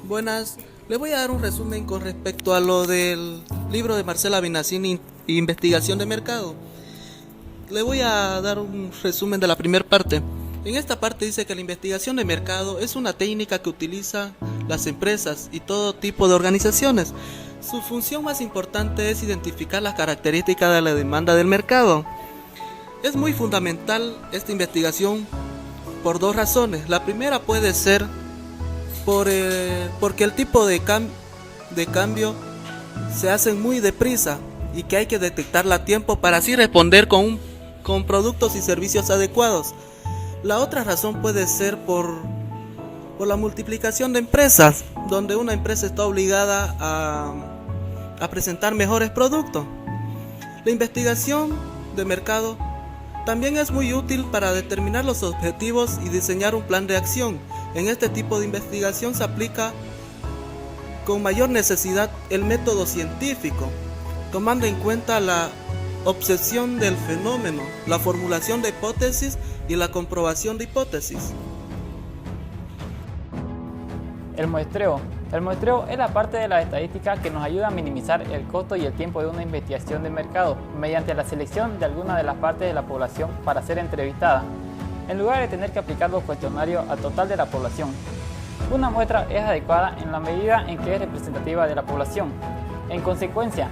Buenas, le voy a dar un resumen con respecto a lo del libro de Marcela Benassini, Investigación de Mercado. Le voy a dar un resumen de la primera parte. En esta parte dice que la investigación de mercado es una técnica que utilizan las empresas y todo tipo de organizaciones. Su función más importante es identificar las características de la demanda del mercado. Es muy fundamental esta investigación por dos razones. La primera puede ser porque el tipo de cambio se hace muy deprisa y que hay que detectarla a tiempo para así responder con productos y servicios adecuados. La otra razón puede ser por la multiplicación de empresas, donde una empresa está obligada a presentar mejores productos. La investigación de mercado también es muy útil para determinar los objetivos y diseñar un plan de acción. En este tipo de investigación se aplica con mayor necesidad el método científico, tomando en cuenta la observación del fenómeno, la formulación de hipótesis y la comprobación de hipótesis. El muestreo. El muestreo es la parte de la estadística que nos ayuda a minimizar el costo y el tiempo de una investigación de mercado mediante la selección de alguna de las partes de la población para ser entrevistada, en lugar de tener que aplicar los cuestionarios al total de la población. Una muestra es adecuada en la medida en que es representativa de la población. En consecuencia,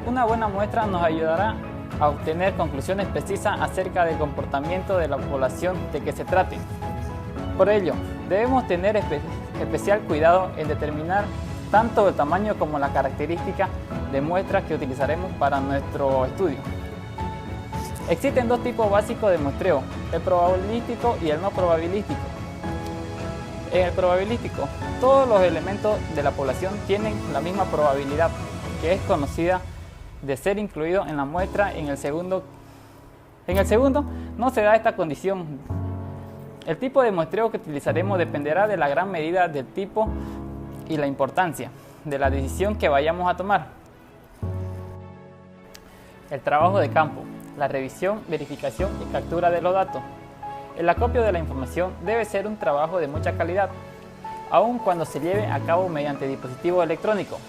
una buena muestra nos ayudará a obtener conclusiones precisas acerca del comportamiento de la población de que se trate. Por ello, debemos tener especial cuidado en determinar tanto el tamaño como la característica de muestras que utilizaremos para nuestro estudio. Existen dos tipos básicos de muestreo, el probabilístico y el no probabilístico. En el probabilístico, todos los elementos de la población tienen la misma probabilidad, que es conocida de ser incluido en la muestra. En el segundo no se da esta condición. El tipo de muestreo que utilizaremos dependerá de la gran medida del tipo y la importancia de la decisión que vayamos a tomar. El trabajo de campo, la revisión, verificación y captura de los datos. El acopio de la información debe ser un trabajo de mucha calidad, aun cuando se lleve a cabo mediante dispositivo electrónico.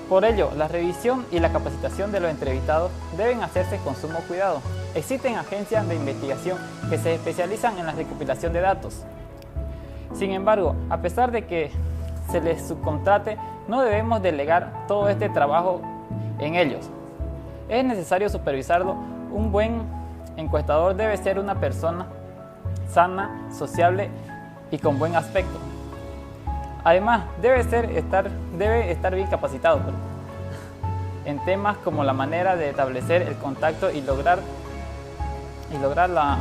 Por ello, la revisión y la capacitación de los entrevistados deben hacerse con sumo cuidado. Existen agencias de investigación que se especializan en la recopilación de datos. Sin embargo, a pesar de que se les subcontrate, no debemos delegar todo este trabajo en ellos. Es necesario supervisarlo. Un buen encuestador debe ser una persona sana, sociable y con buen aspecto. Además, debe estar bien capacitado en temas como la manera de establecer el contacto y lograr la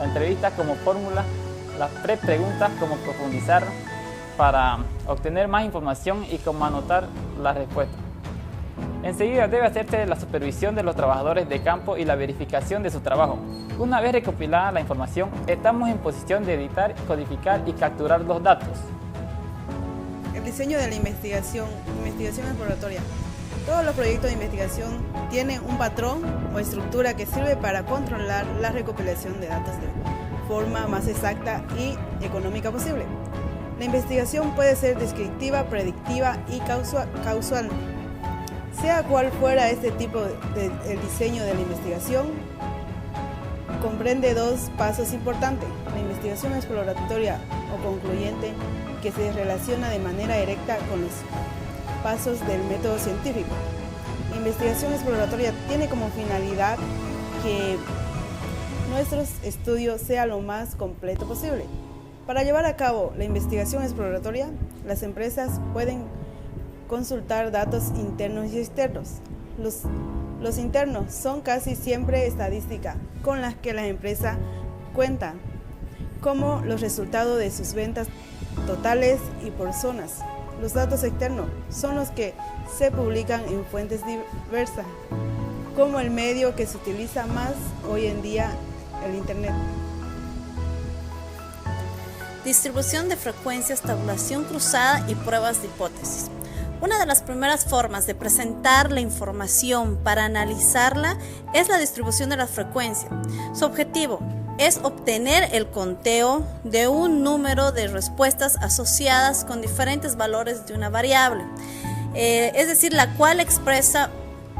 entrevista, como fórmula, las preguntas, como profundizar para obtener más información y como anotar las respuestas. Enseguida debe hacerse la supervisión de los trabajadores de campo y la verificación de su trabajo. Una vez recopilada la información, estamos en posición de editar, codificar y capturar los datos. El diseño de la investigación exploratoria. Todos los proyectos de investigación tienen un patrón o estructura que sirve para controlar la recopilación de datos de forma más exacta y económica posible. La investigación puede ser descriptiva, predictiva y causal. Sea cual fuera este tipo el diseño de la investigación, comprende dos pasos importantes: la investigación exploratoria o concluyente, que se relaciona de manera directa con los pasos del método científico. La investigación exploratoria tiene como finalidad que nuestro estudio sea lo más completo posible. Para llevar a cabo la investigación exploratoria, las empresas pueden consultar datos internos y externos. Los internos son casi siempre estadísticas con las que la empresa cuenta, como los resultados de sus ventas totales y por zonas. Los datos externos son los que se publican en fuentes diversas, como el medio que se utiliza más hoy en día, el Internet. Distribución de frecuencias, tabulación cruzada y pruebas de hipótesis. Una de las primeras formas de presentar la información para analizarla es la distribución de la frecuencia. Su objetivo es obtener el conteo de un número de respuestas asociadas con diferentes valores de una variable, es decir, la cual expresa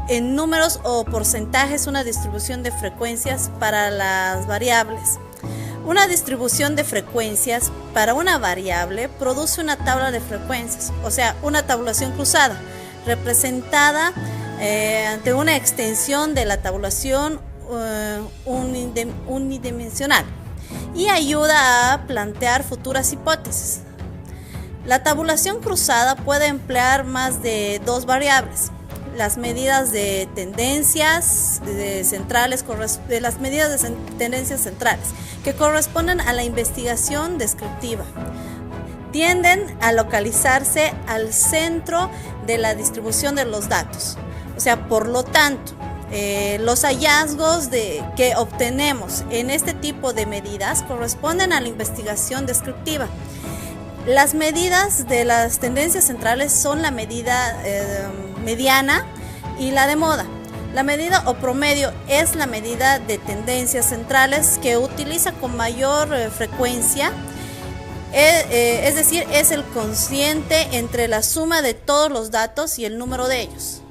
en números o porcentajes una distribución de frecuencias para las variables. Una distribución de frecuencias para una variable produce una tabla de frecuencias, o sea, una tabulación cruzada, representada ante una extensión de la tabulación unidimensional, y ayuda a plantear futuras hipótesis. La tabulación cruzada puede emplear más de dos variables: las medidas de tendencias centrales que corresponden a la investigación descriptiva. Tienden a localizarse al centro de la distribución de los datos. O sea, por lo tanto, los hallazgos que obtenemos en este tipo de medidas corresponden a la investigación descriptiva. Las medidas de las tendencias centrales son la medida mediana y la de moda. La medida o promedio es la medida de tendencias centrales que utiliza con mayor frecuencia, es decir, es el cociente entre la suma de todos los datos y el número de ellos.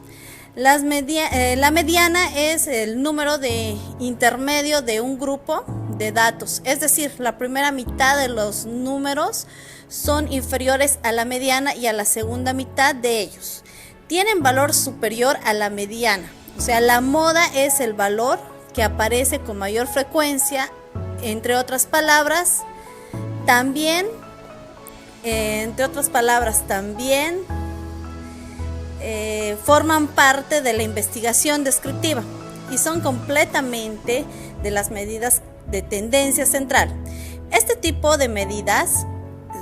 La mediana es el número de intermedio de un grupo de datos, es decir, la primera mitad de los números son inferiores a la mediana y a la segunda mitad de ellos tienen valor superior a la mediana. O sea, la moda es el valor que aparece con mayor frecuencia, entre otras palabras, también forman parte de la investigación descriptiva y son completamente de las medidas de tendencia central. Este tipo de medidas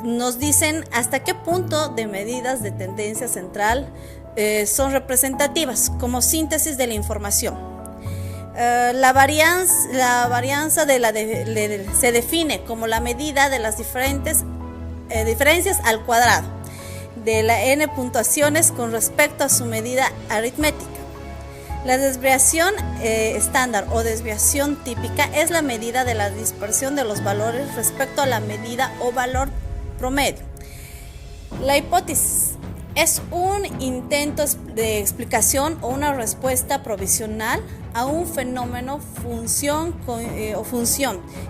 nos dicen hasta qué punto de medidas de tendencia central son representativas como síntesis de la información. La varianza se define como la medida de las diferencias al cuadrado de la n puntuaciones con respecto a su medida aritmética. La desviación estándar o desviación típica es la medida de la dispersión de los valores respecto a la medida o valor promedio. La hipótesis es un intento de explicación o una respuesta provisional a un fenómeno, función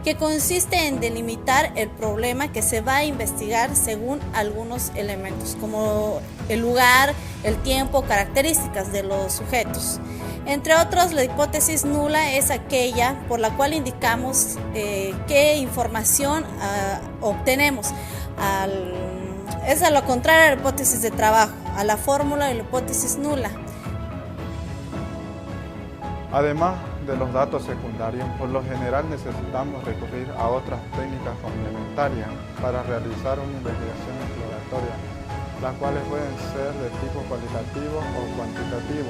que consiste en delimitar el problema que se va a investigar según algunos elementos, como el lugar, el tiempo, características de los sujetos. Entre otros, la hipótesis nula es aquella por la cual indicamos qué información obtenemos. Es a lo contrario a la hipótesis de trabajo, a la fórmula de la hipótesis nula. Además de los datos secundarios, por lo general necesitamos recurrir a otras técnicas complementarias para realizar una investigación exploratoria, las cuales pueden ser de tipo cualitativo o cuantitativo.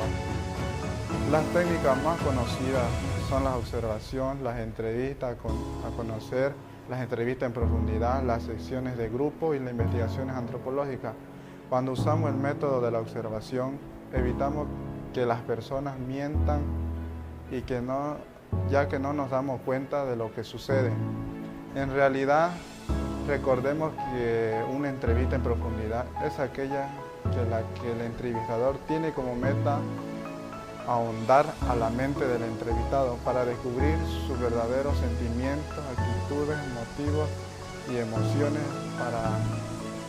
Las técnicas más conocidas son la observación, las entrevistas a conocer, las entrevistas en profundidad, las secciones de grupo y las investigaciones antropológicas. Cuando usamos el método de la observación, evitamos que las personas mientan y ya que no nos damos cuenta de lo que sucede. En realidad, recordemos que una entrevista en profundidad es aquella que el entrevistador tiene como meta ahondar a la mente del entrevistado para descubrir sus verdaderos sentimientos, actitudes, motivos y emociones, para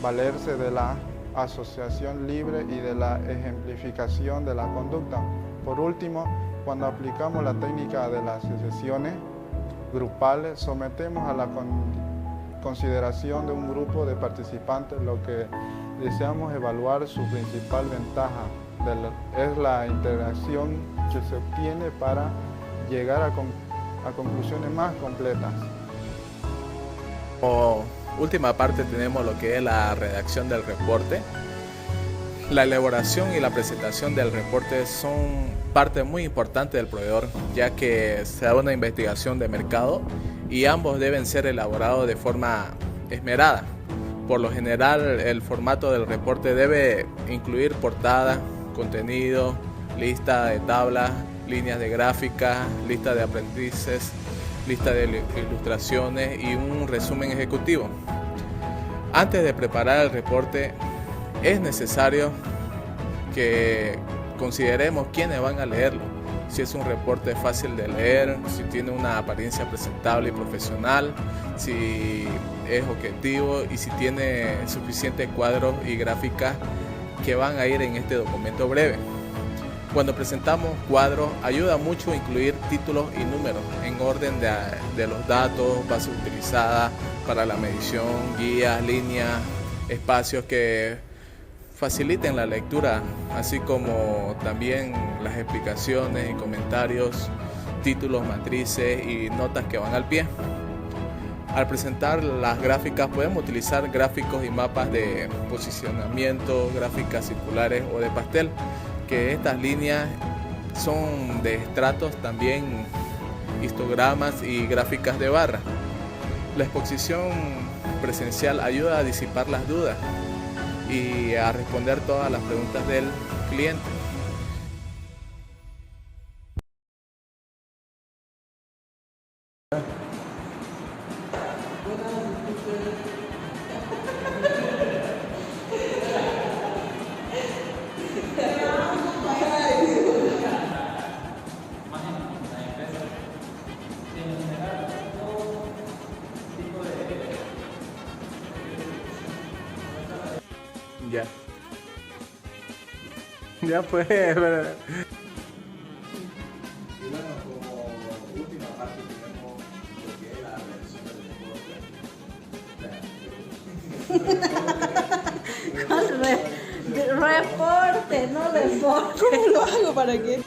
valerse de la asociación libre y de la ejemplificación de la conducta. Por último, cuando aplicamos la técnica de las asociaciones grupales, sometemos a la consideración de un grupo de participantes lo que deseamos evaluar. Su principal ventaja es la interacción que se obtiene para llegar a conclusiones más completas. Como última parte tenemos lo que es la redacción del reporte. La elaboración y la presentación del reporte son parte muy importante del proveedor, ya que se da una investigación de mercado y ambos deben ser elaborados de forma esmerada. Por lo general, el formato del reporte debe incluir portada, contenido, lista de tablas, líneas de gráfica, lista de aprendices, lista de ilustraciones y un resumen ejecutivo. Antes de preparar el reporte, es necesario que consideremos quiénes van a leerlo. Si es un reporte fácil de leer, si tiene una apariencia presentable y profesional, si es objetivo y si tiene suficientes cuadros y gráficas que van a ir en este documento breve. Cuando presentamos cuadros, ayuda mucho incluir títulos y números en orden de los datos, bases utilizadas para la medición, guías, líneas, espacios que faciliten la lectura, así como también las explicaciones y comentarios, títulos, matrices y notas que van al pie. Al presentar las gráficas podemos utilizar gráficos y mapas de posicionamiento, gráficas circulares o de pastel, que estas líneas son de estratos, también histogramas y gráficas de barra. La exposición presencial ayuda a disipar las dudas y a responder todas las preguntas del cliente. Ya. Ya pues. Reporte, no deporte. ¿Cómo lo hago para qué?